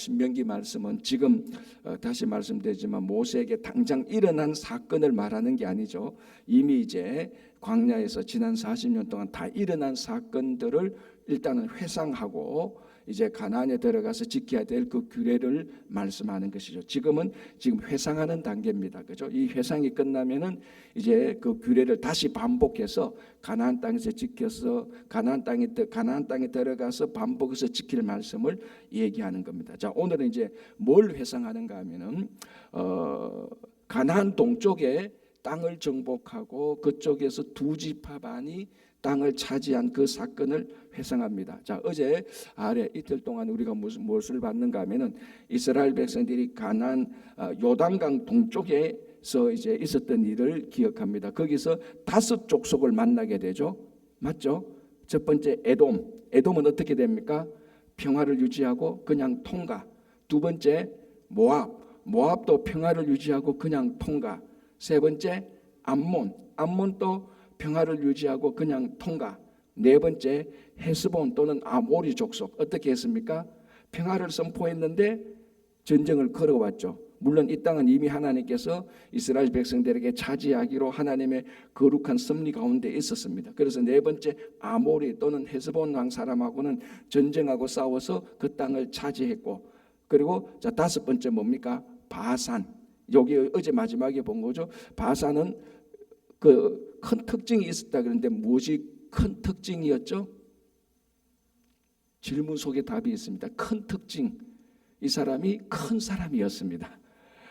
신명기 말씀은 지금 다시 말씀드리지만 모세에게 당장 일어난 사건을 말하는 게 아니죠. 이미 이제 광야에서 지난 40년 동안 다 일어난 사건들을 일단은 회상하고 이제 가나안에 들어가서 지켜야 될 그 규례를 말씀하는 것이죠. 지금 회상하는 단계입니다. 그죠? 이 회상이 끝나면은 이제 그 규례를 다시 반복해서 가나안 땅에서 지켜서 가나안 땅에 들어가서 반복해서 지킬 말씀을 얘기하는 겁니다. 자, 오늘은 이제 뭘 회상하는가 하면은 가나안 동쪽에 땅을 정복하고 그쪽에서 두 지파 반이 땅을 차지한 그 사건을 회상합니다. 자, 어제 아래 이틀 동안 우리가 무엇을 봤는가 하면은 이스라엘 백성들이 가나안 요단강 동쪽에서 이제 있었던 일을 기억합니다. 거기서 5 족속을 만나게 되죠. 맞죠? 첫 번째 에돔은 어떻게 됩니까? 평화를 유지하고 그냥 통과. 두 번째 모압도 평화를 유지하고 그냥 통과. 세 번째 암몬도 평화를 유지하고 그냥 통과. 네 번째 헤스본 또는 아모리 족속 어떻게 했습니까? 평화를 선포했는데 전쟁을 걸어왔죠. 물론 이 땅은 이미 하나님께서 이스라엘 백성들에게 차지하기로 하나님의 거룩한 섭리 가운데 있었습니다. 그래서 네 번째 아모리 또는 헤스본 왕 사람하고는 전쟁하고 싸워서 그 땅을 차지했고, 그리고 자 5번째 뭡니까? 바산. 여기 어제 마지막에 본 거죠. 바산은 그 큰 특징이 있었다 그런데 무엇이 큰 특징이었죠? 질문 속에 답이 있습니다. 큰 특징. 이 사람이 큰 사람이었습니다.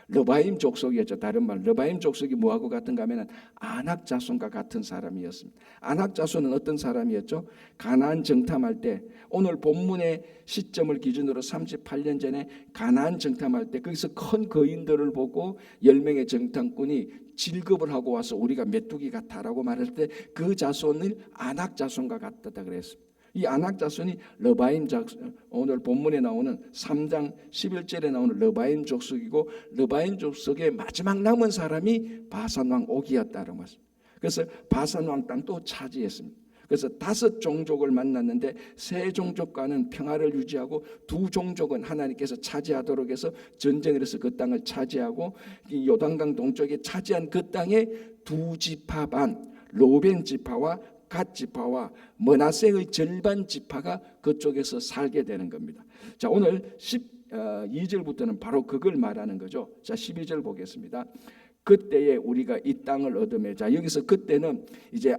르바임 족속이었죠. 다른 말 르바임 족속이 뭐하고 같은가 하면 아낙 자손과 같은 사람이었습니다. 아낙 자손은 어떤 사람이었죠? 가나안 정탐할 때, 오늘 본문의 시점을 기준으로 38년 전에 가나안 정탐할 때 거기서 큰 거인들을 보고 10명의 정탐꾼이 질급을 하고 와서 우리가 메뚜기 같다라고 말할 때 그 자손을 아낙 자손과 같다 그랬습니다. 이 아낙 자손이 르바임 자손, 오늘 본문에 나오는 3장 11절에 나오는 르바임 족속이고, 르바임 족속의 마지막 남은 사람이 바산 왕 옥이었다는 것입니다. 그래서 바산 왕 땅도 차지했습니다. 그래서 5 종족을 만났는데 3 종족과는 평화를 유지하고 2 종족은 하나님께서 차지하도록 해서 전쟁을 해서 그 땅을 차지하고, 이 요단강 동쪽에 차지한 그 땅의 2 지파 반, 로벤 지파와 갓 지파와 므낫세의 절반 지파가 그쪽에서 살게 되는 겁니다. 자, 오늘 12절부터는 바로 그걸 말하는 거죠. 자, 12절 보겠습니다. 그때에 우리가 이 땅을 얻으며, 자, 여기서 그때는 이제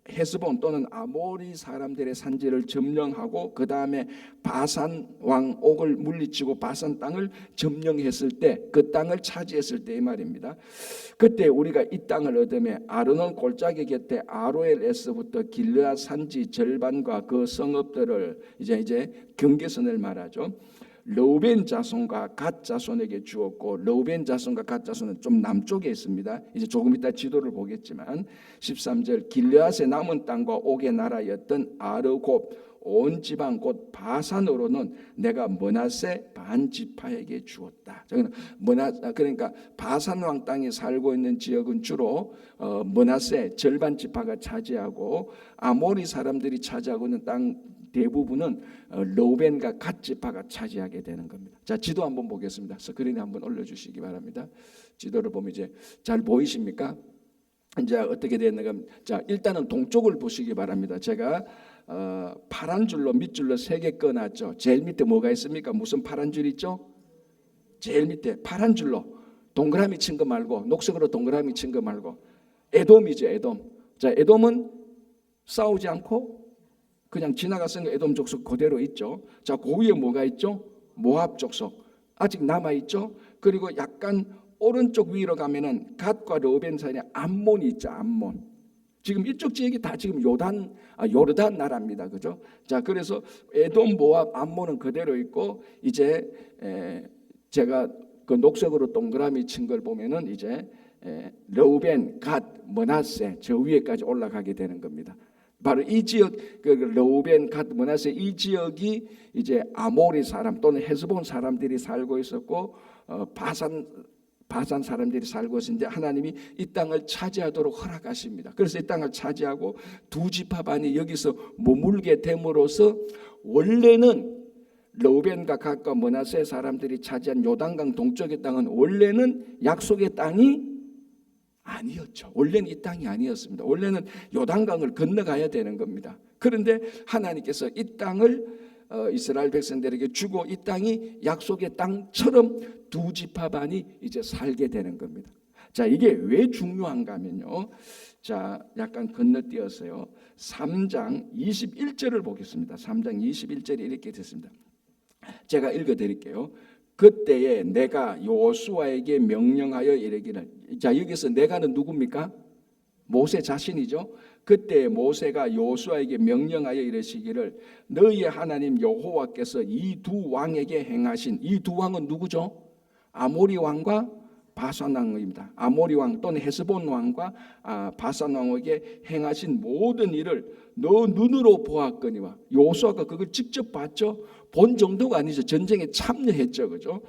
헤스본 또는 아모리 사람들의 산지를 점령하고 그 다음에 바산 왕 옥을 물리치고 바산 땅을 점령했을 때, 그 땅을 차지했을 때 이 말입니다. 그때 우리가 이 땅을 얻으며 아르논 골짜기 곁에 아로엘에서부터 길르앗 산지 절반과 그 성읍들을 이제 경계선을 말하죠. 르우벤 자손과 갓 자손에게 주었고, 르우벤 자손과 갓 자손은 좀 남쪽에 있습니다. 이제 조금 이따 지도를 보겠지만 13절 길르앗의 남은 땅과 옥의 나라였던 아르곱 온 지방 곧 바산으로는 내가 므낫세 반 지파에게 주었다. 그러니까 바산 왕 땅에 살고 있는 지역은 주로 므낫세 절반 지파가 차지하고, 아모리 사람들이 차지하고 있는 땅 대부분은 르우벤과 갓 지파가 차지하게 되는 겁니다. 자, 지도 한번 보겠습니다. 스크린에 한번 올려주시기 바랍니다. 지도를 보면 이제 잘 보이십니까? 이제 어떻게 되는가? 자, 일단은 동쪽을 보시기 바랍니다. 제가 파란 줄로 밑줄로 3개 꺼놨죠. 제일 밑에 뭐가 있습니까? 무슨 파란 줄 있죠? 제일 밑에 파란 줄로 동그라미 친 거 말고, 녹색으로 동그라미 친 거 말고 에돔이죠. 에돔. 자, 에돔은 싸우지 않고 그냥 지나갔으니까 에돔 족속 그대로 있죠. 자, 그 위에 뭐가 있죠? 모압 족속 아직 남아 있죠. 그리고 약간 오른쪽 위로 가면은 갓과 르우벤 사이에 암몬이 있죠. 암몬. 지금 이쪽 지역이 다 지금 요르단 나라입니다. 그죠? 자, 그래서 에돔, 모압, 암몬은 그대로 있고, 이제 제가 그 녹색으로 동그라미 친 걸 보면은 이제 르우벤, 갓, 므낫세 저 위에까지 올라가게 되는 겁니다. 바로 이 지역, 그 르우벤, 갓, 므낫세 이 지역이 이제 아모리 사람 또는 헤스본 사람들이 살고 있었고, 바산 사람들이 살고 있었는데 하나님이 이 땅을 차지하도록 허락하십니다. 그래서 이 땅을 차지하고 2 지파 반이 여기서 머물게 됨으로써 원래는 르우벤과 갓과 므낫세 사람들이 차지한 요단강 동쪽의 땅은 원래는 약속의 땅이 아니었죠. 원래는 이 땅이 아니었습니다. 원래는 요단강을 건너가야 되는 겁니다. 그런데 하나님께서 이 땅을 이스라엘 백성들에게 주고 이 땅이 약속의 땅처럼 두 지파 반이 이제 살게 되는 겁니다. 자, 이게 왜 중요한가 하면요. 자, 약간 건너뛰었어요. 3장 21절을 보겠습니다. 3장 21절이 이렇게 됐습니다. 제가 읽어드릴게요. 그때에 내가 여호수아에게 명령하여 이르기를. 자, 여기서 내가는 누굽니까? 모세 자신이죠. 그때 모세가 여호수아에게 명령하여 이르시기를 너희의 하나님 여호와께서 이 두 왕에게 행하신, 이 두 왕은 누구죠? 아모리 왕과 바산 왕입니다. 아모리 왕 또는 헤스본 왕과 바산 왕에게 행하신 모든 일을 너 눈으로 보았거니와. 여호수아가 그걸 직접 봤죠. 본 정도가 아니죠. 전쟁에 참여했죠, 그죠?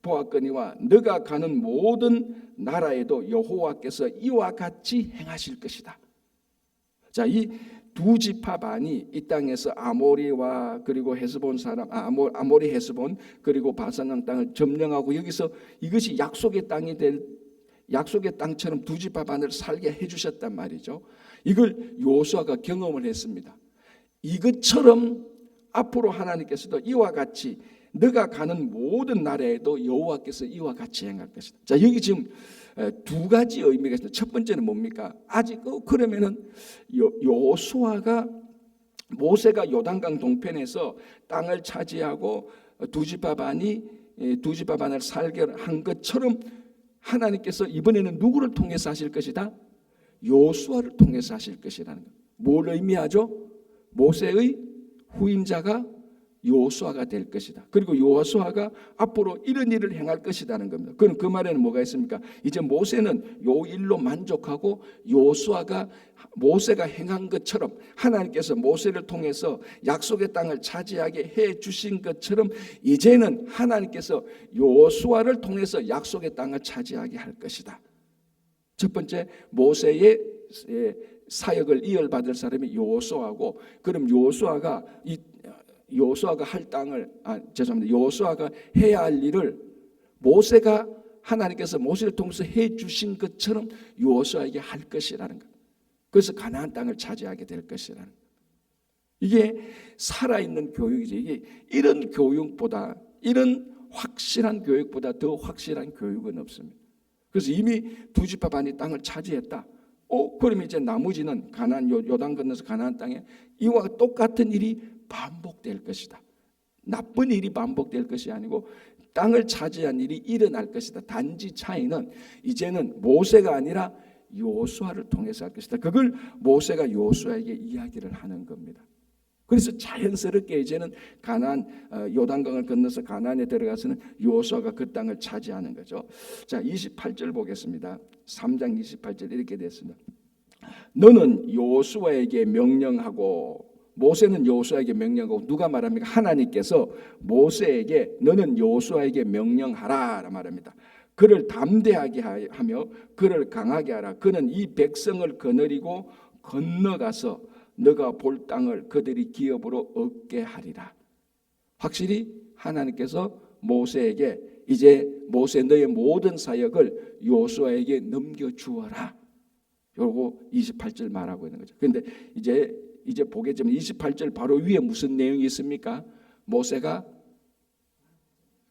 보았거니와 너가 가는 모든 나라에도 여호와께서 이와 같이 행하실 것이다. 자, 이 두 지파 반이 이 땅에서 아모리와 그리고 헤스본 사람, 아모리 헤스본 그리고 바산 땅을 점령하고 여기서 이것이 약속의 땅이 될, 약속의 땅처럼 두 지파 반을 살게 해주셨단 말이죠. 이걸 여호수아가 경험을 했습니다. 이것처럼 앞으로 하나님께서도 이와 같이 너가 가는 모든 나라에도 여호와께서 이와 같이 행할 것이다. 자, 여기 지금 두 가지 의미가 있습니다. 첫 번째는 뭡니까? 아직 그러면은 여호수아가 모세가 요단강 동편에서 땅을 차지하고 두 지파 반을 살게 한 것처럼 하나님께서 이번에는 누구를 통해서 하실 것이다? 여호수아를 통해서 하실 것이라는 것. 뭘 의미하죠? 모세의 후임자가 여호수아가 될 것이다. 그리고 여호수아가 앞으로 이런 일을 행할 것이라는 겁니다. 그럼 그 말에는 뭐가 있습니까? 이제 모세는 요 일로 만족하고 여호수아가 모세가 행한 것처럼 하나님께서 모세를 통해서 약속의 땅을 차지하게 해 주신 것처럼 이제는 하나님께서 여호수아를 통해서 약속의 땅을 차지하게 할 것이다. 첫 번째, 모세의 사역을 이어받을 사람이 여호수아고, 그럼 여호수아가 할 땅을 여호수아가 해야 할 일을 모세가 하나님께서 모세를 통해서 해 주신 것처럼 여호수아에게 할 것이라는 것. 그래서 가나안 땅을 차지하게 될 것이라는 것. 이게 살아있는 교육이죠. 이게 이런 교육보다, 이런 확실한 교육보다 더 확실한 교육은 없습니다. 그래서 이미 두 지파 반이 땅을 차지했다. 그럼 이제 나머지는 가나안, 요단 건너서 가나안 땅에 이와 똑같은 일이 반복될 것이다. 나쁜 일이 반복될 것이 아니고 땅을 차지한 일이 일어날 것이다. 단지 차이는 이제는 모세가 아니라 여호수아를 통해서 할 것이다. 그걸 모세가 여호수아에게 이야기를 하는 겁니다. 그래서 자연스럽게 이제는 가나안, 요단강을 건너서 가나안에 들어가서는 여호수아가 그 땅을 차지하는 거죠. 자, 28절 보겠습니다. 3장 28절 이렇게 됐습니다. 너는 여호수아에게 명령하고, 모세는 여호수아에게 명령하고, 누가 말합니까? 하나님께서 모세에게 너는 여호수아에게 명령하라 말합니다. 그를 담대하게 하며 그를 강하게 하라. 그는 이 백성을 거느리고 건너가서 너가 볼 땅을 그들이 기업으로 얻게 하리라. 확실히 하나님께서 모세에게 이제 모세 너의 모든 사역을 여호수아에게 넘겨주어라. 요거 28절 말하고 있는 거죠. 그런데 이제 보겠지만 28절 바로 위에 무슨 내용이 있습니까? 모세가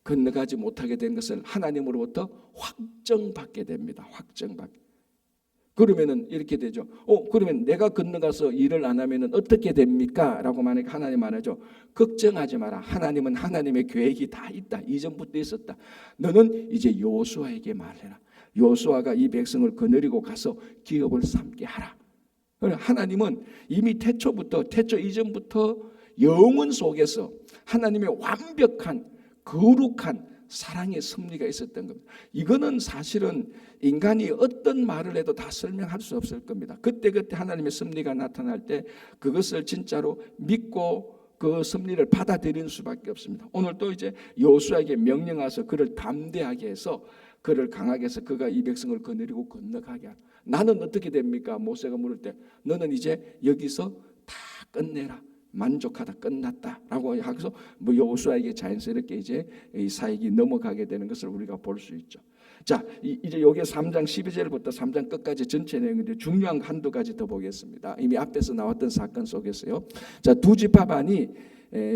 건너가지 못하게 된 것을 하나님으로부터 확정받게 됩니다. 확정받게. 그러면은 이렇게 되죠. 그러면 내가 건너가서 일을 안 하면은 어떻게 됩니까? 라고 만약에 하나님 말하죠. 걱정하지 마라. 하나님은 하나님의 계획이 다 있다. 이전부터 있었다. 너는 이제 여호수아에게 말해라. 여호수아가 이 백성을 거느리고 가서 기업을 삼게 하라. 하나님은 이미 태초 이전부터 영원 속에서 하나님의 완벽한 거룩한 사랑의 섭리가 있었던 겁니다. 이거는 사실은 인간이 어떤 말을 해도 다 설명할 수 없을 겁니다. 그때그때 하나님의 섭리가 나타날 때 그것을 진짜로 믿고 그 섭리를 받아들이는 수밖에 없습니다. 오늘 또 이제 여호수아에게 명령하서 그를 담대하게 해서 그를 강하게 해서 그가 이 백성을 거느리고 건너가게 하라. 나는 어떻게 됩니까? 모세가 물을 때 너는 이제 여기서 다 끝내라. 만족하다 끝났다라고 하고서 뭐 여호수아에게 자연스럽게 이제 이 사역이 넘어가게 되는 것을 우리가 볼 수 있죠. 자, 이제 여기 3장 12절부터 3장 끝까지 전체 내용인데 중요한 한두 가지 더 보겠습니다. 이미 앞에서 나왔던 사건 속에서요. 자, 두 지파 반이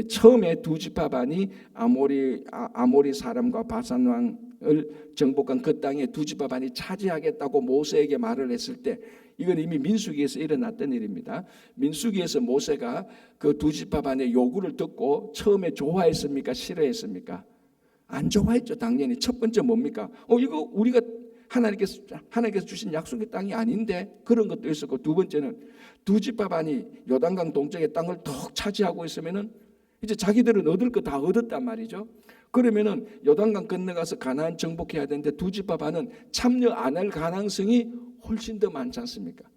처음에 두 지파 반이 아모리 사람과 바산 왕을 정복한 그 땅에 두 지파 반이 차지하겠다고 모세에게 말을 했을 때, 이건 이미 민수기에서 일어났던 일입니다. 민수기에서 모세가 그 두 지파 반의 요구를 듣고 처음에 좋아했습니까? 싫어했습니까? 안 좋아했죠. 당연히. 첫 번째 뭡니까? 이거 우리가 하나님께서 주신 약속의 땅이 아닌데, 그런 것도 있었고, 두 번째는 두 지파 반이 요단강 동쪽의 땅을 더 차지하고 있으면은 이제 자기들은 얻을 거 다 얻었단 말이죠. 그러면은 요단강 건너가서 가나안 정복해야 되는데 두 지파 반은 참여 안 할 가능성이 훨씬 더 많지 않습니까?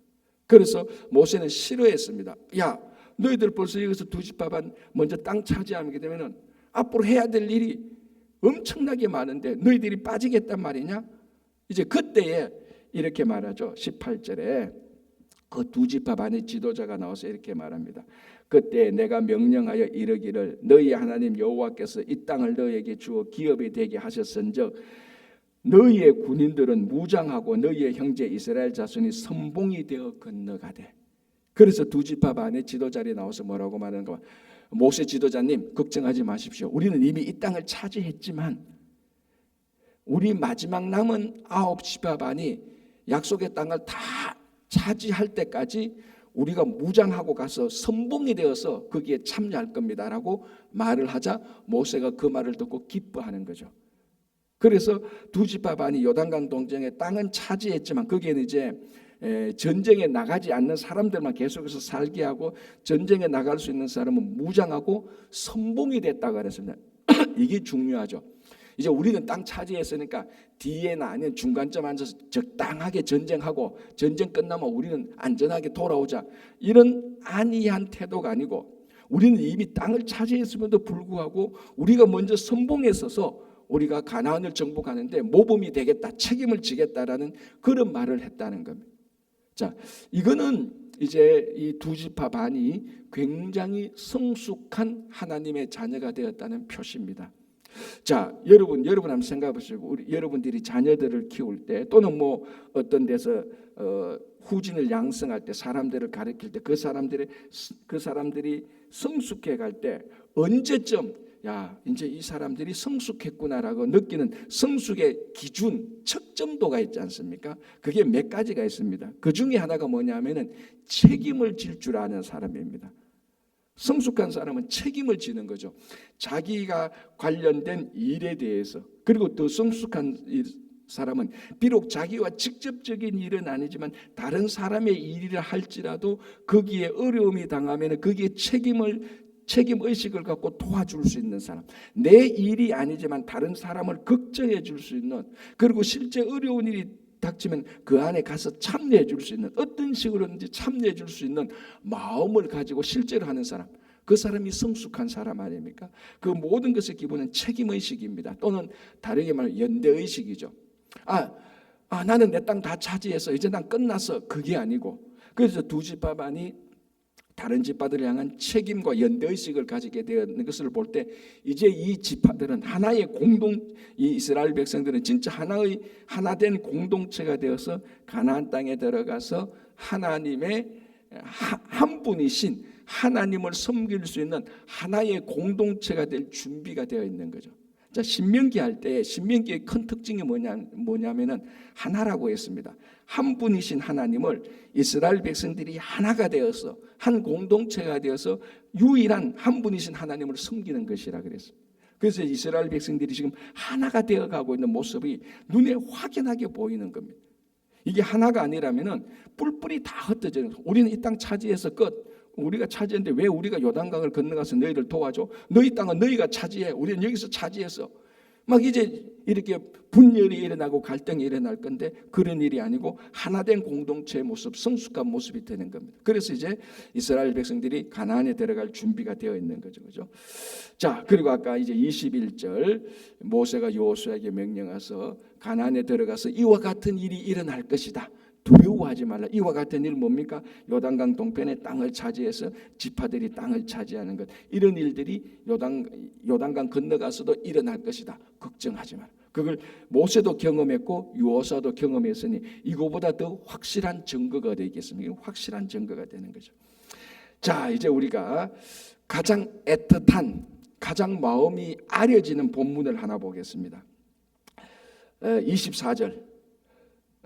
그래서 모세는 싫어했습니다. 야, 너희들 벌써 여기서 두 지파 반 먼저 땅 차지하게 되면은 앞으로 해야 될 일이 엄청나게 많은데 너희들이 빠지겠단 말이냐? 이제 그때에 이렇게 말하죠. 18절에 그 두 지파 반의 지도자가 나와서 이렇게 말합니다. 그때 내가 명령하여 이르기를 너희 하나님 여호와께서 이 땅을 너희에게 주어 기업이 되게 하셨은즉 너희의 군인들은 무장하고 너희의 형제 이스라엘 자손이 선봉이 되어 건너가되. 그래서 두 지파 반의 지도자리 나와서 뭐라고 말하는가? 모세 지도자님, 걱정하지 마십시오. 우리는 이미 이 땅을 차지했지만 우리 마지막 남은 9지파 반이 약속의 땅을 다 차지할 때까지 우리가 무장하고 가서 선봉이 되어서 거기에 참여할 겁니다라고 말을 하자 모세가 그 말을 듣고 기뻐하는 거죠. 그래서 두 지파 반이 요단강 동정의 땅은 차지했지만 거기에는 이제 전쟁에 나가지 않는 사람들만 계속해서 살게 하고 전쟁에 나갈 수 있는 사람은 무장하고 선봉이 됐다고 그랬습니다. 이게 중요하죠. 이제 우리는 땅 차지했으니까 뒤에나 아니면 중간점 앉아서 적당하게 전쟁하고 전쟁 끝나면 우리는 안전하게 돌아오자, 이런 안이한 태도가 아니고 우리는 이미 땅을 차지했음에도 불구하고 우리가 먼저 선봉에 서서 우리가 가나안을 정복하는데 모범이 되겠다, 책임을 지겠다라는 그런 말을 했다는 겁니다. 자, 이거는 이제 이 두 지파 반이 굉장히 성숙한 하나님의 자녀가 되었다는 표시입니다. 자, 여러분 한번 생각해 보시고, 우리 여러분들이 자녀들을 키울 때 또는 뭐 어떤 데서 후진을 양성할 때, 사람들을 가르칠 때 그 사람들이 성숙해 갈 때 언제쯤 야, 이제 이 사람들이 성숙했구나라고 느끼는 성숙의 기준, 측정도가 있지 않습니까? 그게 몇 가지가 있습니다. 그 중에 하나가 뭐냐면은 책임을 질 줄 아는 사람입니다. 성숙한 사람은 책임을 지는 거죠. 자기가 관련된 일에 대해서. 그리고 더 성숙한 사람은 비록 자기와 직접적인 일은 아니지만 다른 사람의 일을 할지라도 거기에 어려움이 당하면 거기에 책임의식을 갖고 도와줄 수 있는 사람, 내 일이 아니지만 다른 사람을 걱정해 줄 수 있는, 그리고 실제 어려운 일이 닥치면 그 안에 가서 참여해 줄 수 있는, 어떤 식으로든지 참여해 줄 수 있는 마음을 가지고 실제로 하는 사람, 그 사람이 성숙한 사람 아닙니까? 그 모든 것의 기본은 책임의식입니다. 또는 다르게 말하면 연대의식이죠. 나는 내 땅 다 차지해서 이제 난 끝났어, 그게 아니고, 그래서 두 지파 반이 다른 지파들을 향한 책임과 연대의식을 가지게 되는 것을 볼 때 이제 이 지파들은 하나의 이 이스라엘 백성들은 진짜 하나된 공동체가 되어서 가나안 땅에 들어가서 하나님의 한 분이신 하나님을 섬길 수 있는 하나의 공동체가 될 준비가 되어 있는 거죠. 자, 신명기 할 때 신명기의 큰 특징이 뭐냐면은 하나라고 했습니다. 한 분이신 하나님을 이스라엘 백성들이 하나가 되어서 한 공동체가 되어서 유일한 한 분이신 하나님을 섬기는 것이라 그랬습니다. 그래서 이스라엘 백성들이 지금 하나가 되어가고 있는 모습이 눈에 확연하게 보이는 겁니다. 이게 하나가 아니라면은 뿔뿔이 다 흩어져요. 우리는 이 땅 차지해서 끝. 우리가 차지했는데 왜 우리가 요단강을 건너가서 너희를 도와줘? 너희 땅은 너희가 차지해. 우리는 여기서 차지했어. 막 이제 이렇게 분열이 일어나고 갈등이 일어날 건데 그런 일이 아니고 하나된 공동체의 모습, 성숙한 모습이 되는 겁니다. 그래서 이제 이스라엘 백성들이 가나안에 들어갈 준비가 되어 있는 거죠. 그죠? 자, 그리고 아까 이제 21절 모세가 여호수아에게 명령해서 가나안에 들어가서 이와 같은 일이 일어날 것이다. 두려워하지 말라. 이와 같은 일 뭡니까? 요단강 동편의 땅을 차지해서 지파들이 땅을 차지하는 것. 이런 일들이 요단강 건너가서도 일어날 것이다. 걱정하지 마라. 그걸 모세도 경험했고 여호수아도 경험했으니 이거보다 더 확실한 증거가 되겠습니다. 확실한 증거가 되는 거죠. 자, 이제 우리가 가장 애틋한, 가장 마음이 아려지는 본문을 하나 보겠습니다. 24절,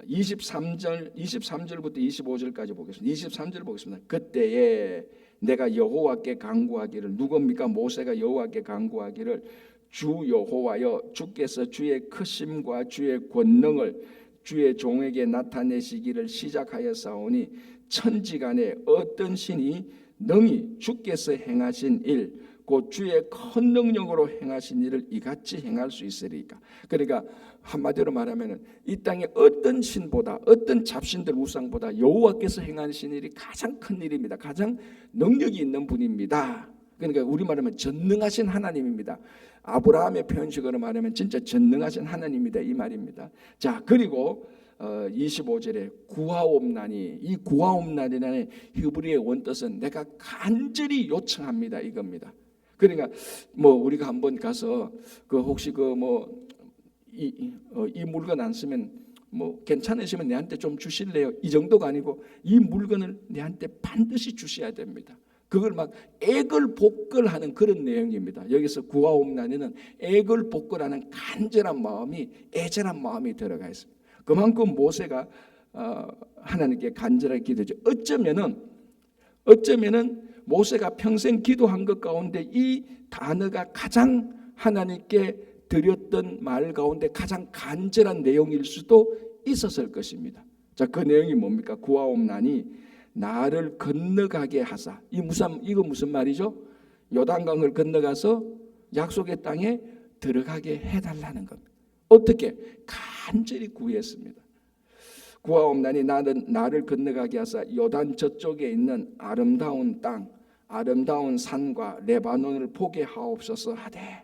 23절부터 25절까지 보겠습니다. 23절 보겠습니다. 그때에 내가 여호와께 간구하기를, 누굽니까? 모세가 여호와께 간구하기를, 주 여호와여, 주께서 주의 크심과 주의 권능을 주의 종에게 나타내시기를 시작하였사오니 천지간에 어떤 신이 능히 주께서 행하신 일, 곧 주의 큰 능력으로 행하신 일을 이같이 행할 수 있으리까. 그러니까 한마디로 말하면 이 땅에 어떤 신보다, 어떤 잡신들 우상보다 여호와께서 행하신 일이 가장 큰 일입니다. 가장 능력이 있는 분입니다. 그러니까 우리말하면 전능하신 하나님입니다. 아브라함의 표현식으로 말하면 진짜 전능하신 하나님이다, 이 말입니다. 자, 그리고 25절에 구하옵나니, 이 구하옵나니라는 히브리의 원뜻은 내가 간절히 요청합니다, 이겁니다. 그러니까 뭐 우리가 한번 가서 혹시 이 물건 안 쓰면 뭐 괜찮으시면 내한테 좀 주실래요? 이 정도가 아니고 이 물건을 내한테 반드시 주셔야 됩니다. 그걸 막 애걸복걸하는 그런 내용입니다. 여기서 구하옵나니는 애걸복걸하는 간절한 마음이, 애절한 마음이 들어가 있습니다. 그만큼 모세가 하나님께 간절하게 기도했죠. 어쩌면은 모세가 평생 기도한 것 가운데 이 단어가 가장 하나님께 드렸던 말 가운데 가장 간절한 내용일 수도 있었을 것입니다. 자, 그 내용이 뭡니까? 구하옵나니 나를 건너가게 하사. 이거 무슨 말이죠? 요단강을 건너가서 약속의 땅에 들어가게 해달라는 겁니다. 어떻게? 간절히 구했습니다. 구하옵나니 나를 건너가게 하사 요단 저쪽에 있는 아름다운 땅, 아름다운 산과 레바논을 보게 하옵소서 하되.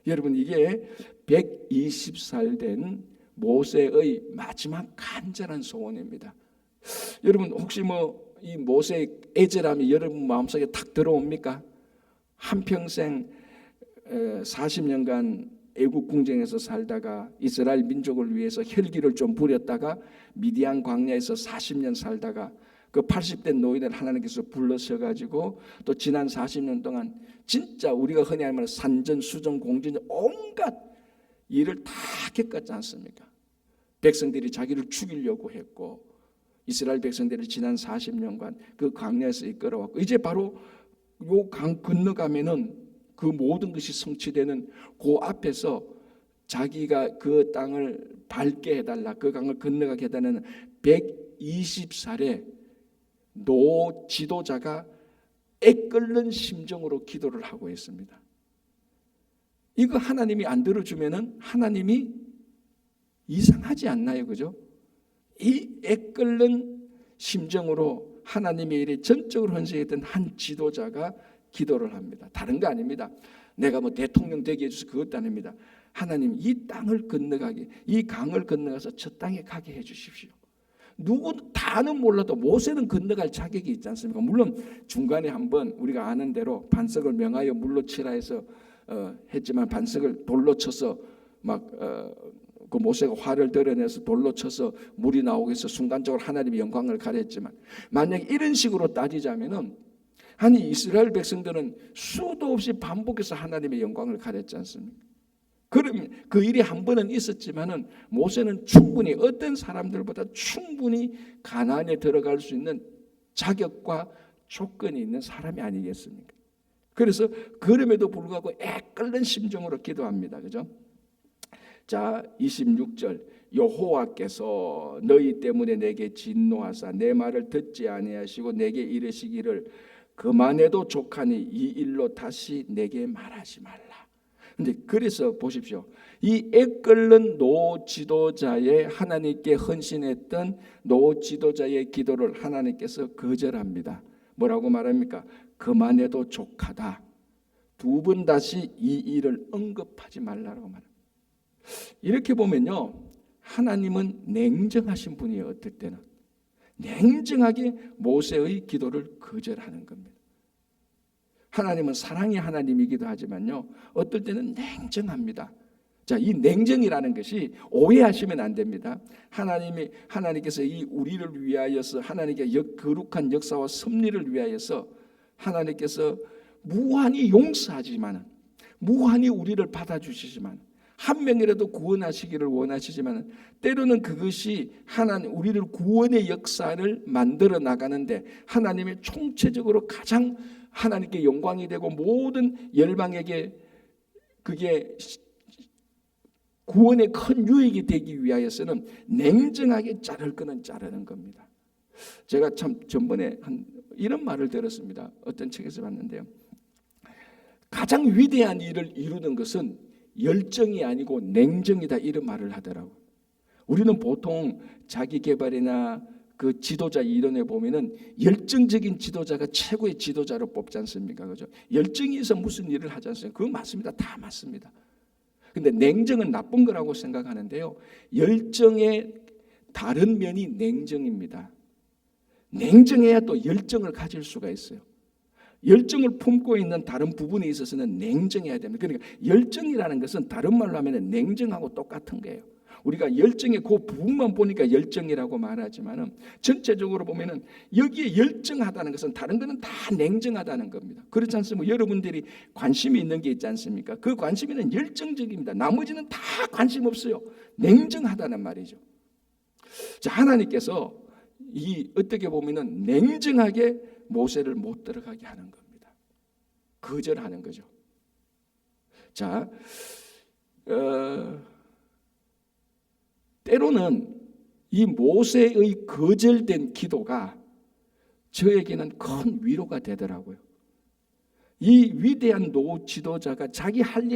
여러분, 이게 120살 된 모세의 마지막 간절한 소원입니다. 여러분, 혹시 이 모세의 애절함이 여러분 마음속에 탁 들어옵니까? 한평생 40년간 애국 궁정에서 살다가 이스라엘 민족을 위해서 혈기를 좀 부렸다가 미디안 광야에서 40년 살다가 그 80대 노인을 하나님께서 불러셔가지고 또 지난 40년 동안 진짜 우리가 흔히 말하는 산전, 수전, 공전, 온갖 일을 다 겪었지 않습니까? 백성들이 자기를 죽이려고 했고 이스라엘 백성들이 지난 40년간 그 광야에서 이끌어왔고 이제 바로 요 강 건너가면은 그 모든 것이 성취되는 그 앞에서 자기가 그 땅을 밟게 해달라, 그 강을 건너가게 해달라는 120살의 노 지도자가 애끓는 심정으로 기도를 하고 있습니다. 이거 하나님이 안 들어주면은 하나님이 이상하지 않나요? 그죠? 이 애끓는 심정으로 하나님의 일에 전적으로 헌신했던 한 지도자가 기도를 합니다. 다른 거 아닙니다. 내가 뭐 대통령 되게 해주셔서 그것도 아닙니다. 하나님, 이 땅을 건너가게, 이 강을 건너가서 저 땅에 가게 해주십시오. 누구는 다는 몰라도 모세는 건너갈 자격이 있지 않습니까? 물론 중간에 한번 우리가 아는 대로 반석을 명하여 물로 치라 해서 했지만 반석을 돌로 쳐서 그 모세가 화를 드러내서 돌로 쳐서 물이 나오게 해서 순간적으로 하나님의 영광을 가렸지만 만약 이런 식으로 따지자면은 아니 이스라엘 백성들은 수도 없이 반복해서 하나님의 영광을 가렸지 않습니까? 그럼 그 일이 한 번은 있었지만은 모세는 충분히 어떤 사람들보다 충분히 가나안에 들어갈 수 있는 자격과 조건이 있는 사람이 아니겠습니까? 그래서 그럼에도 불구하고 애끓는 심정으로 기도합니다. 그죠? 자, 26절 여호와께서 너희 때문에 내게 진노하사 내 말을 듣지 아니하시고 내게 이르시기를 그만해도 족하니 이 일로 다시 내게 말하지 말라. 근데 그래서 보십시오. 이 애끓는 노 지도자의 하나님께 헌신했던 노 지도자의 기도를 하나님께서 거절합니다. 뭐라고 말합니까? 그만해도 족하다. 두 번 다시 이 일을 언급하지 말라고 말합니다. 이렇게 보면요, 하나님은 냉정하신 분이에요. 어떨 때는 냉정하게 모세의 기도를 거절하는 겁니다. 하나님은 사랑의 하나님이기도 하지만요, 어떨 때는 냉정합니다. 자, 이 냉정이라는 것이 오해하시면 안 됩니다. 하나님께서 이 우리를 위하여서 하나님께 거룩한 역사와 섭리를 위하여서 하나님께서 무한히 용서하지만, 무한히 우리를 받아주시지만, 한 명이라도 구원하시기를 원하시지만, 때로는 그것이 우리를 구원의 역사를 만들어 나가는데 하나님의 총체적으로 가장 하나님께 영광이 되고 모든 열방에게 그게 구원의 큰 유익이 되기 위하여서는 냉정하게 자를 거는 자르는 겁니다. 제가 참 전번에 이런 말을 들었습니다. 어떤 책에서 봤는데요, 가장 위대한 일을 이루는 것은 열정이 아니고 냉정이다, 이런 말을 하더라고요. 우리는 보통 자기 개발이나 그 지도자 이론에 보면은 열정적인 지도자가 최고의 지도자로 뽑지 않습니까? 그죠? 열정이 있어 무슨 일을 하지 않습니까? 그거 맞습니다. 다 맞습니다. 근데 냉정은 나쁜 거라고 생각하는데요, 열정의 다른 면이 냉정입니다. 냉정해야 또 열정을 가질 수가 있어요. 열정을 품고 있는 다른 부분에 있어서는 냉정해야 됩니다. 그러니까 열정이라는 것은 다른 말로 하면 냉정하고 똑같은 거예요. 우리가 열정의 그 부분만 보니까 열정이라고 말하지만은 전체적으로 보면은 여기에 열정하다는 것은 다른 거는 다 냉정하다는 겁니다. 그렇지 않습니까? 여러분들이 관심이 있는 게 있지 않습니까? 그 관심은 열정적입니다. 나머지는 다 관심 없어요. 냉정하다는 말이죠. 자, 하나님께서 어떻게 보면은 냉정하게 모세를 못 들어가게 하는 겁니다. 거절하는 거죠. 자, 때로는 이 모세의 거절된 기도가 저에게는 큰 위로가 되더라고요. 이 위대한 노 지도자가 자기 할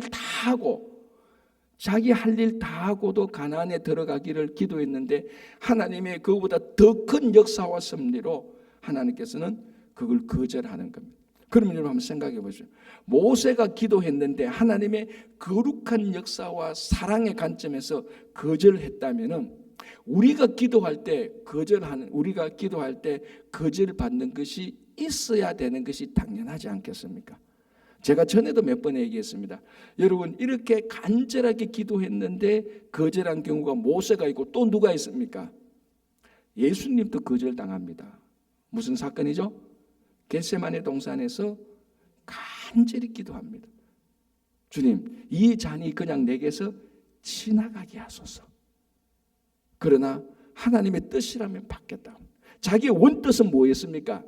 일 다 하고도 가나안에 들어가기를 기도했는데 하나님의 그보다 더 큰 역사와 섭리로 하나님께서는 그걸 거절하는 겁니다. 그러면 여러분 한번 생각해 보시죠. 모세가 기도했는데 하나님의 거룩한 역사와 사랑의 관점에서 거절했다면은 우리가 기도할 때 거절받는 것이 있어야 되는 것이 당연하지 않겠습니까? 제가 전에도 몇 번 얘기했습니다. 여러분, 이렇게 간절하게 기도했는데 거절한 경우가 모세가 있고 또 누가 있습니까? 예수님도 거절당합니다. 무슨 사건이죠? 겟세마네 동산에서 간절히 기도합니다. 주님, 이 잔이 그냥 내게서 지나가게 하소서. 그러나 하나님의 뜻이라면 받겠다. 자기의 원뜻은 뭐였습니까?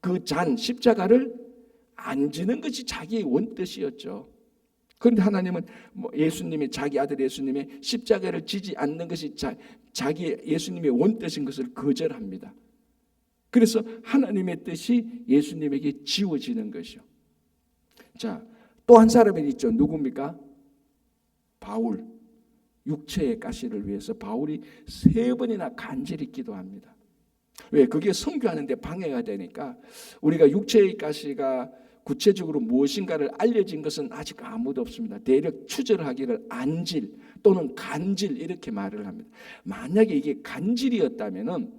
그 잔, 십자가를 안 지는 것이 자기의 원뜻이었죠. 그런데 하나님은 자기 아들 예수님의 십자가를 지지 않는 것이 자기 예수님의 원뜻인 것을 거절합니다. 그래서 하나님의 뜻이 예수님에게 지워지는 것이요. 자, 또 한 사람이 있죠. 누굽니까? 바울. 육체의 가시를 위해서 바울이 3번이나 간절히 기도합니다. 왜? 그게 선교하는데 방해가 되니까. 우리가 육체의 가시가 구체적으로 무엇인가를 알려진 것은 아직 아무도 없습니다. 대략 추절하기를 안질 또는 간질 이렇게 말을 합니다. 만약에 이게 간질이었다면은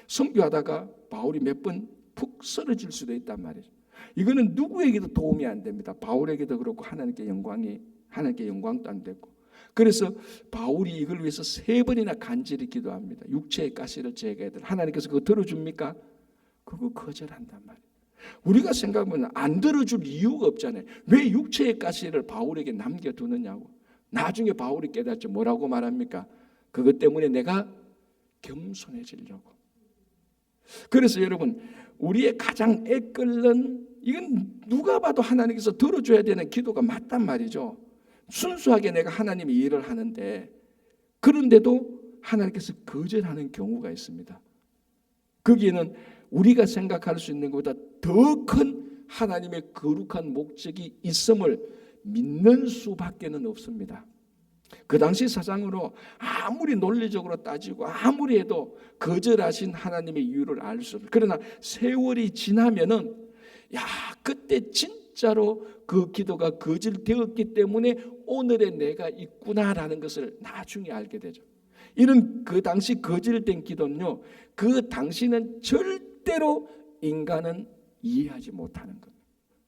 선교하다가 바울이 몇 번 푹 쓰러질 수도 있단 말이죠. 이거는 누구에게도 도움이 안 됩니다. 바울에게도 그렇고 하나님께 영광도 안 되고. 그래서 바울이 이걸 위해서 3번이나 간절히 기도합니다. 육체의 가시를 제거해야 돼. 하나님께서 그거 들어줍니까? 그거 거절한단 말이에요. 우리가 생각하면 안 들어줄 이유가 없잖아요. 왜 육체의 가시를 바울에게 남겨두느냐고. 나중에 바울이 깨닫죠. 뭐라고 말합니까? 그것 때문에 내가 겸손해지려고. 그래서 여러분, 우리의 가장 애끓는, 이건 누가 봐도 하나님께서 들어줘야 되는 기도가 맞단 말이죠. 순수하게 내가 하나님의 일을 하는데, 그런데도 하나님께서 거절하는 경우가 있습니다. 거기에는 우리가 생각할 수 있는 것보다 더 큰 하나님의 거룩한 목적이 있음을 믿는 수밖에는 없습니다. 그 당시 사상으로 아무리 논리적으로 따지고 아무리 해도 거절하신 하나님의 이유를 알 수 없어요. 그러나 세월이 지나면은 그때 진짜로 그 기도가 거절되었기 때문에 오늘의 내가 있구나라는 것을 나중에 알게 되죠. 이런 그 당시 거절된 기도는요, 그 당시는 절대로 인간은 이해하지 못하는 겁니다.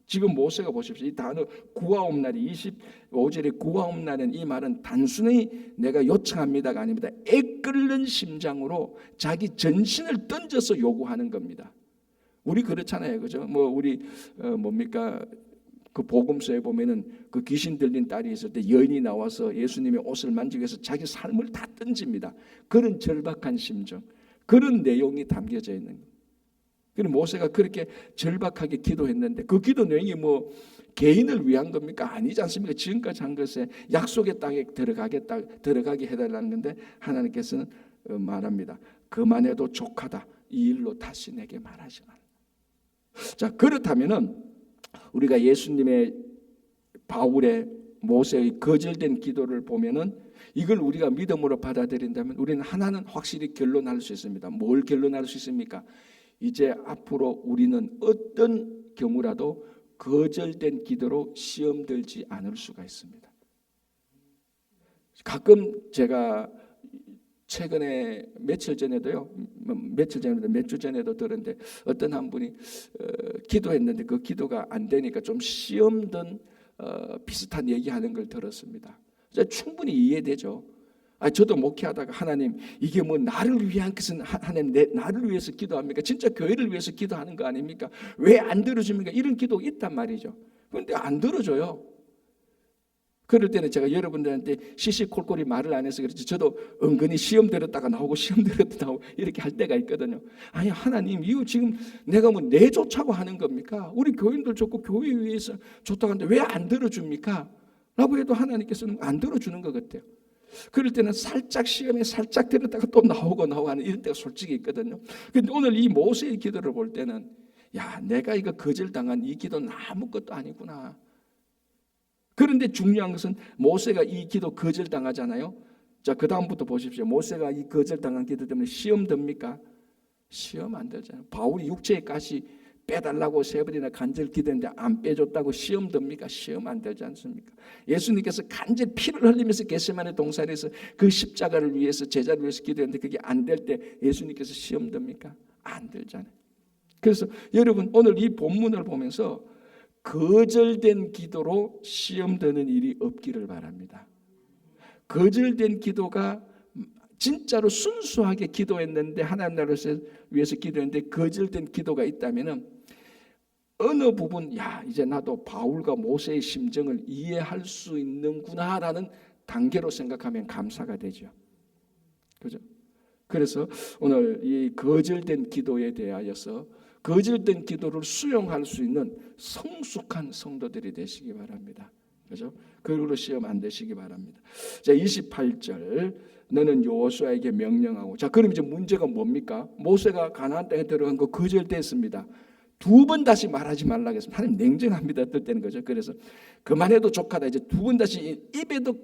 지금 모세가 보십시오. 이 단어 구하옵나니 25절에 구하옵나는 이 말은 단순히 내가 요청합니다가 아닙니다. 애끓는 심장으로 자기 전신을 던져서 요구하는 겁니다. 우리 그렇잖아요, 그죠? 뭐 우리 뭡니까? 그 복음서에 보면은 그 귀신 들린 딸이 있을 때 여인이 나와서 예수님의 옷을 만지기 위해서 자기 삶을 다 던집니다. 그런 절박한 심정, 그런 내용이 담겨져 있는 거예요. 그럼 모세가 그렇게 절박하게 기도했는데 그 기도 내용이 뭐 개인을 위한 겁니까? 아니지 않습니까? 지금까지 한 것에 약속의 땅에 들어가게 해달라는 건데 하나님께서는 말합니다. 그만해도 족하다. 이 일로 다시 내게 말하지 말라. 자, 그렇다면은 우리가 예수님의 바울의 모세의 거절된 기도를 보면은 이걸 우리가 믿음으로 받아들인다면 우리는 하나는 확실히 결론할 수 있습니다. 뭘 결론할 수 있습니까? 이제 앞으로 우리는 어떤 경우라도 거절된 기도로 시험 들지 않을 수가 있습니다. 가끔 제가 최근에 몇 주 전에도 몇 주 전에도 들었는데 어떤 한 분이 기도했는데 그 기도가 안 되니까 좀 시험 든 비슷한 얘기하는 걸 들었습니다. 충분히 이해되죠. 저도 목회하다가 하나님 이게 뭐 나를 위한 것은 하나님 나를 위해서 기도합니까? 진짜 교회를 위해서 기도하는 거 아닙니까? 왜 안 들어줍니까? 이런 기도가 있단 말이죠. 그런데 안 들어줘요. 그럴 때는 제가 여러분들한테 시시콜콜이 말을 안 해서 그렇지 저도 은근히 시험 들었다가 나오고 시험 들었다가 나오고 이렇게 할 때가 있거든요. 아니 하나님 이거 지금 내가 뭐 내 좋자고 하는 겁니까? 우리 교인들 좋고 교회 위해서 좋다고 하는데 왜 안 들어줍니까? 라고 해도 하나님께서는 안 들어주는 것 같아요. 그럴 때는 살짝 시험에 살짝 들었다가 또 나오고 하는 이런 때가 솔직히 있거든요. 그런데 오늘 이 모세의 기도를 볼 때는 야 내가 이거 거절당한 이 기도는 아무것도 아니구나. 그런데 중요한 것은 모세가 이 기도 거절당하잖아요. 자, 그 다음부터 보십시오. 모세가 이 거절당한 기도 때문에 시험 듭니까? 시험 안 들잖아요. 바울이 육체의 가시 빼달라고 3번이나 간절 기도했는데 안 빼줬다고 시험 듭니까? 시험 안 들지 않습니까? 예수님께서 간절 피를 흘리면서 겟세마네 동산에서 그 십자가를 위해서 제자를 위해서 기도했는데 그게 안 될 때 예수님께서 시험 듭니까? 안 들잖아요. 그래서 여러분 오늘 이 본문을 보면서 거절된 기도로 시험 드는 일이 없기를 바랍니다. 거절된 기도가 진짜로 순수하게 기도했는데 하나님 나라를 위해서 기도했는데 거절된 기도가 있다면은 어느 부분 이제 나도 바울과 모세의 심정을 이해할 수 있는구나라는 단계로 생각하면 감사가 되죠. 그죠? 그래서 오늘 이 거절된 기도에 대하여서 거절된 기도를 수용할 수 있는 성숙한 성도들이 되시기 바랍니다. 그죠? 그걸로 시험 안 되시기 바랍니다. 자, 28절 너는 여호수아에게 명령하고. 자, 그럼 이제 문제가 뭡니까? 모세가 가나안 땅에 들어간 거 거절됐습니다. 2번 다시 말하지 말라고 했습니다. 하나님 냉정합니다. 어떨 때는 거죠. 그래서 그만해도 족하다. 이제 2번 다시 입에도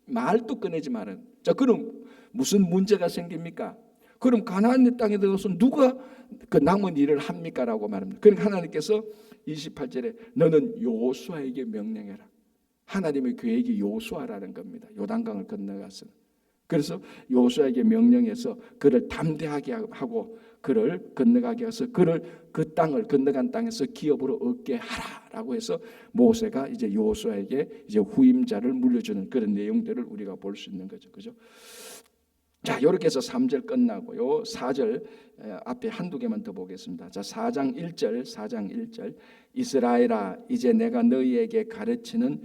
말도 꺼내지 말아요. 자, 그럼 무슨 문제가 생깁니까? 그럼 가나안 땅에 들어서 누가 그 남은 일을 합니까? 라고 말합니다. 그러니까 하나님께서 28절에 너는 여호수아에게 명령해라. 하나님의 계획이 여호수아라는 겁니다. 요단강을 건너가서. 그래서 여호수아에게 명령해서 그를 담대하게 하고 그를 건너가게 해서 그를 그 땅을 건너간 땅에서 기업으로 얻게 하라라고 해서 모세가 이제 여호수아에게 이제 후임자를 물려주는 그런 내용들을 우리가 볼 수 있는 거죠. 그죠? 자, 이렇게 해서 3절 끝나고요. 4절 앞에 한두 개만 더 보겠습니다. 자, 4장 1절 이스라엘아 이제 내가 너희에게 가르치는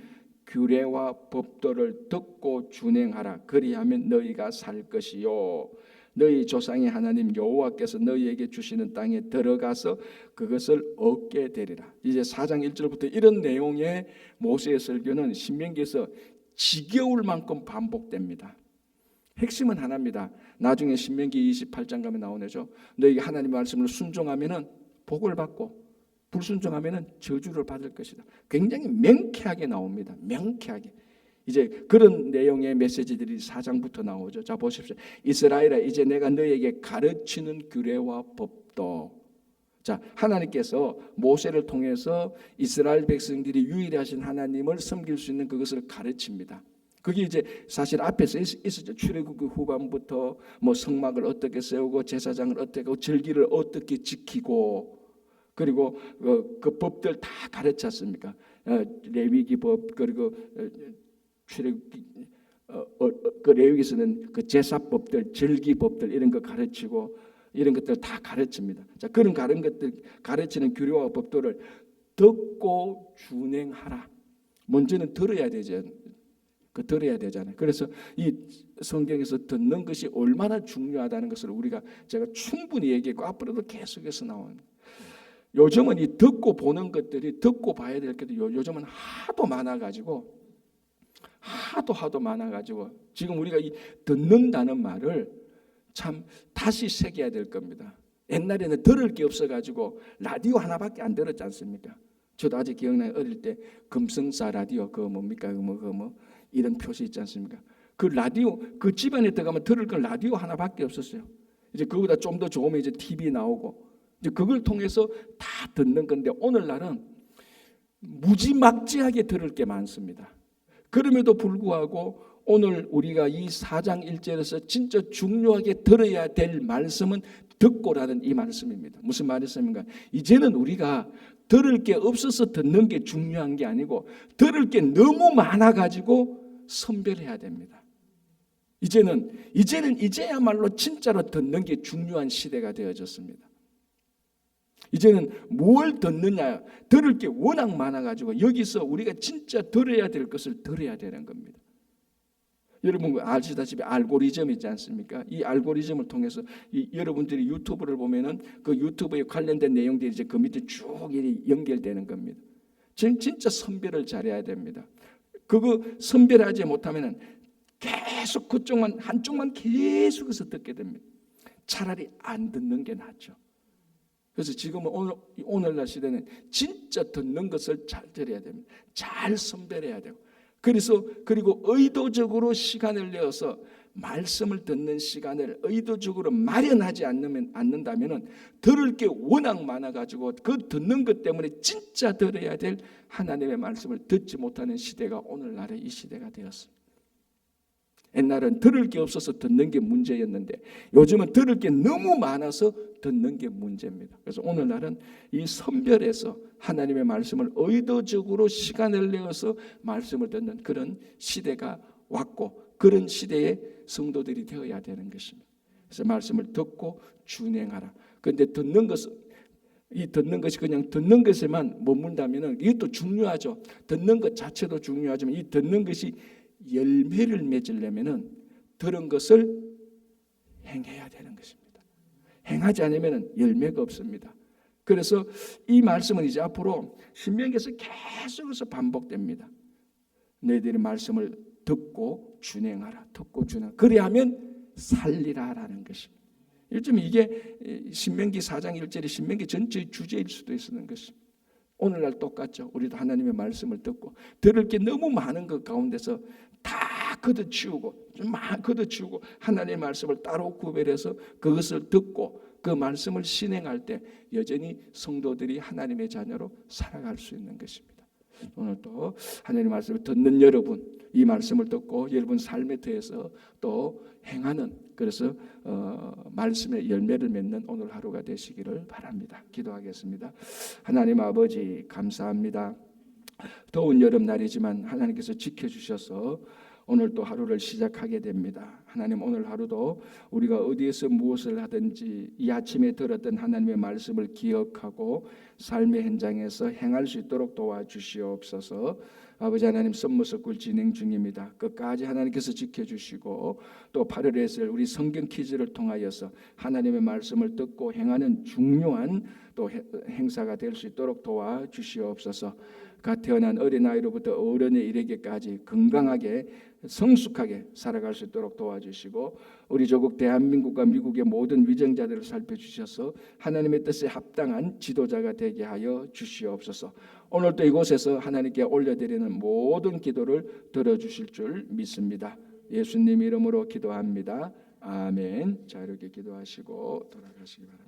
규례와 법도를 듣고 준행하라. 그리하면 너희가 살 것이요 너희 조상의 하나님 여호와께서 너희에게 주시는 땅에 들어가서 그것을 얻게 되리라. 이제 4장 1절부터 이런 내용의 모세의 설교는 신명기에서 지겨울 만큼 반복됩니다. 핵심은 하나입니다. 나중에 신명기 28장 가면 나오네죠. 너희가 하나님의 말씀을 순종하면은 복을 받고 불순종하면은 저주를 받을 것이다. 굉장히 명쾌하게 나옵니다. 명쾌하게. 이제 그런 내용의 메시지들이 4장부터 나오죠. 자, 보십시오. 이스라엘아 이제 내가 너희에게 가르치는 규례와 법도. 자, 하나님께서 모세를 통해서 이스라엘 백성들이 유일하신 하나님을 섬길 수 있는 그것을 가르칩니다. 그게 이제 사실 앞에서 있었죠. 출애굽 후반부터 뭐 성막을 어떻게 세우고 제사장을 어떻게 하고 절기를 어떻게 지키고 그리고 그 법들 다 가르쳤습니까? 레위기 법 그리고 출애굽 그 레위기에서는 그 제사법들, 절기법들 이런 거 가르치고 이런 것들 다 가르칩니다. 자, 그런 것들 가르치는 규례와 법도를 듣고 준행하라. 먼저는 들어야 되죠. 들어야 되잖아요. 그래서 이 성경에서 듣는 것이 얼마나 중요하다는 것을 제가 충분히 얘기했고 앞으로도 계속해서 나오는. 요즘은 이 듣고 보는 것들이 듣고 봐야 될 것들이 요즘은 하도 많아가지고 지금 우리가 이 듣는다는 말을 참 다시 새겨야 될 겁니다. 옛날에는 들을 게 없어가지고 라디오 하나밖에 안 들었지 않습니까? 저도 아직 기억나요. 어릴 때 금성사 라디오 그 뭡니까 이런 표시 있지 않습니까? 그 라디오 그 집안에 들어가면 들을 건 라디오 하나밖에 없었어요. 이제 그보다 좀 더 좋으면 이제 TV 나오고 이제 그걸 통해서 다 듣는 건데 오늘날은 무지막지하게 들을 게 많습니다. 그럼에도 불구하고 오늘 우리가 이 4장 1절에서 진짜 중요하게 들어야 될 말씀은 듣고라는 이 말씀입니다. 무슨 말씀인가? 이제는 우리가 들을 게 없어서 듣는 게 중요한 게 아니고 들을 게 너무 많아가지고 선별해야 됩니다. 이제야말로 진짜로 듣는 게 중요한 시대가 되어졌습니다. 이제는 뭘 듣느냐, 들을 게 워낙 많아가지고 여기서 우리가 진짜 들어야 될 것을 들어야 되는 겁니다. 여러분 아시다시피 알고리즘 있지 않습니까? 이 알고리즘을 통해서 여러분들이 유튜브를 보면은 그 유튜브에 관련된 내용들이 이제 그 밑에 쭉 연결되는 겁니다. 진짜 선별을 잘해야 됩니다. 그거 선별하지 못하면은 계속 한쪽만 계속해서 듣게 됩니다. 차라리 안 듣는 게 낫죠. 그래서 지금은 오늘날 시대는 진짜 듣는 것을 잘 들어야 됩니다. 잘 선별해야 되고. 그리고 의도적으로 시간을 내어서 말씀을 듣는 시간을 의도적으로 마련하지 않는다면은 들을 게 워낙 많아가지고 그 듣는 것 때문에 진짜 들어야 될 하나님의 말씀을 듣지 못하는 시대가 오늘날의 이 시대가 되었습니다. 옛날은 들을 게 없어서 듣는 게 문제였는데 요즘은 들을 게 너무 많아서 듣는 게 문제입니다. 그래서 오늘날은 이 선별해서 하나님의 말씀을 의도적으로 시간을 내어서 말씀을 듣는 그런 시대가 왔고 그런 시대의 성도들이 되어야 되는 것입니다. 그래서 말씀을 듣고 준행하라. 그런데 듣는 것이 그냥 듣는 것에만 머문다면 이것도 중요하죠. 듣는 것 자체도 중요하지만 이 듣는 것이 열매를 맺으려면 들은 것을 행해야 되는 것입니다. 행하지 않으면 열매가 없습니다. 그래서 이 말씀은 이제 앞으로 신명기에서 계속해서 반복됩니다. 너희들이 말씀을 듣고 준행하라. 그리하면 살리라라는 것입니다. 요즘 이게 신명기 4장 1절이 신명기 전체의 주제일 수도 있는 것입니다. 오늘날 똑같죠. 우리도 하나님의 말씀을 듣고 들을 게 너무 많은 것 가운데서 다 걷어치우고 하나님의 말씀을 따로 구별해서 그것을 듣고 그 말씀을 실행할 때 여전히 성도들이 하나님의 자녀로 살아갈 수 있는 것입니다. 오늘 또 하나님의 말씀을 듣는 여러분, 이 말씀을 듣고 여러분 삶에 대해서 또 행하는 그래서 말씀의 열매를 맺는 오늘 하루가 되시기를 바랍니다. 기도하겠습니다. 하나님 아버지 감사합니다. 더운 여름날이지만 하나님께서 지켜주셔서 오늘 또 하루를 시작하게 됩니다. 하나님 오늘 하루도 우리가 어디에서 무엇을 하든지 이 아침에 들었던 하나님의 말씀을 기억하고 삶의 현장에서 행할 수 있도록 도와주시옵소서. 아버지 하나님 선무석굴 진행 중입니다. 끝까지 하나님께서 지켜주시고 또 8월에 우리 성경 퀴즈를 통하여서 하나님의 말씀을 듣고 행하는 중요한 또 행사가 될 수 있도록 도와주시옵소서. 갓 태어난 어린아이로부터 어른에 이르기까지 건강하게 성숙하게 살아갈 수 있도록 도와주시고 우리 조국 대한민국과 미국의 모든 위정자들을 살펴주셔서 하나님의 뜻에 합당한 지도자가 되게 하여 주시옵소서. 오늘도 이곳에서 하나님께 올려드리는 모든 기도를 들어주실 줄 믿습니다. 예수님 이름으로 기도합니다. 아멘. 자, 이렇게 기도하시고 돌아가시기 바랍니다.